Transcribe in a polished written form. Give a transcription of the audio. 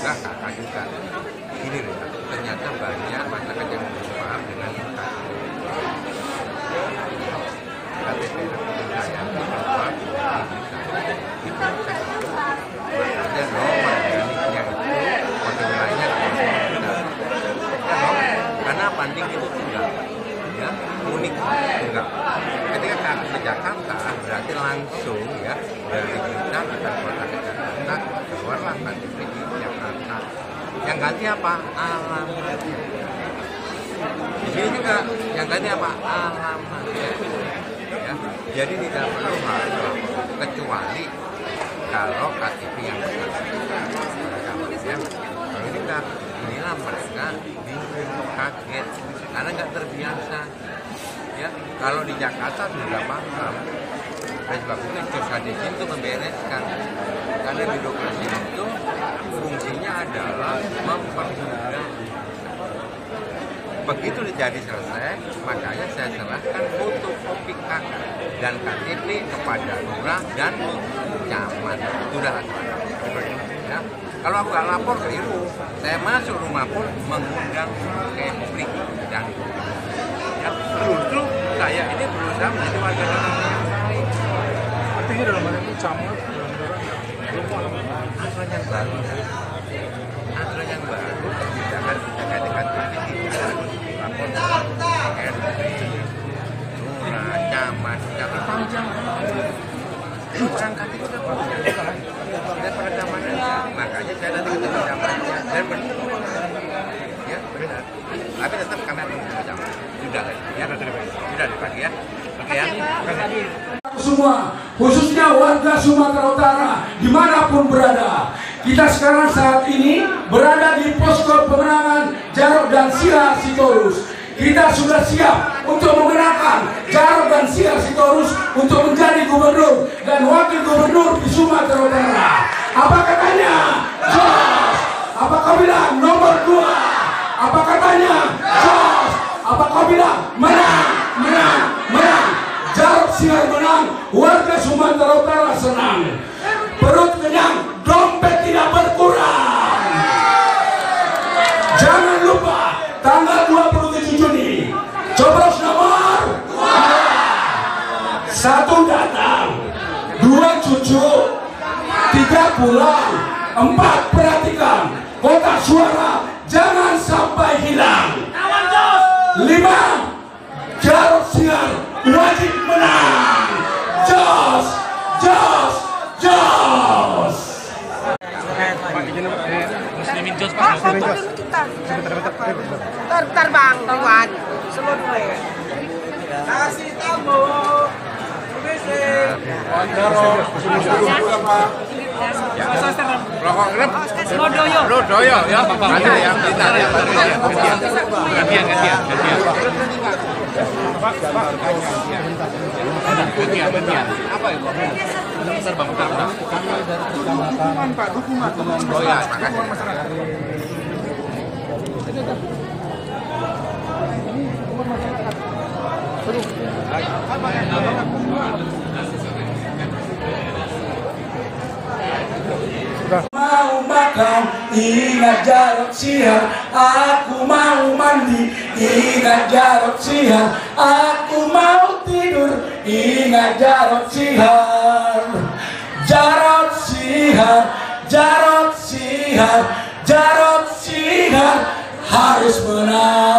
juga kakak juga. Gini loh, ternyata banyak masyarakat yang belum paham dengan KTP saya bahwa ada nomor uniknya itu modelnya karena banding itu tunggal, ya unik tunggal. Ketika ke Jakarta berarti langsung ya dari Blitar akan kota ke Jakarta keluarlah KTP di Jakarta. Yang ganti apa? Alamat. Di sini juga yang ganti apa? Alamat. Ya, jadi tidak perlu harus kecuali kalau KTP yang benar. Ya, kalau inilah mereka bingung, kaget karena nggak terbiasa. Ya, kalau di Jakarta sudah paham. Dan sebab itu Josadesi itu membereskan karena birokrasi itu fungsinya adalah mempermudah. Begitu jadi selesai, makanya saya serahkan fotokopi KK dan KTP kepada lurah dan camat. Sudah ya. Kalau aku nggak lapor keliru, saya masuk rumah pun mengundang keprik dan ya, justru saya ini berusaha menjadi warga negara yang baik. Artinya dalam hal itu camat aturan yang baru, aturan yang baru kebijakan dengan ini tidak harus lapor RT, lurah, camat, panjang. Perangkat itu udah bagus. Dan perekamannya, makanya saya nanti ketemu camatnya dan ya benar. Tapi tetap kami akan ketemu camat. Sudah ya, sudah pagi ya. Oke ya. Semua, khususnya warga Sumatera Utara, dimanapun berada. Kita sekarang saat ini berada di posko pemenangan Jarod dan Siar Sitorus. Kita sudah siap untuk menggunakan Jarod dan Siar Sitorus untuk menjadi gubernur dan wakil gubernur di Sumatera Utara. Apa katanya? Jos. Apa kau bilang nomor 2? Apa katanya? Jos. Apa kau bilang menang, menang, menang? Jarod Siar menang, warga Sumatera Utara senang. Perut kenyang, dompet tidak berkurang. Jangan lupa tanggal 27 Juni coblos nomor 2. 1 datang, 2 cucu, 3 pulang, 4 perhatikan. Kotak suara jangan sampai hilang. 5 Jarod Siar wajib menang. Jos, jos, jos. Muslimin Jos Pak, foto dulu kita. Bentar bang, Tuan. Semua dulu ya. Kasih tamu. Rokok grep. Lodoyo ya. Ada yang kita ya. Gantian. Apa itu? Bentar bang, bentar. Dukungan Pak, dukungan. Oh ya, makasih. Mau makan, ingat Jarod Siar. Aku mau mandi, ingat Jarod Siar. Aku mau tidur, ingat Jarod Siar. Jarod Siar, Jarod Siar, Jarod Siar harus menang.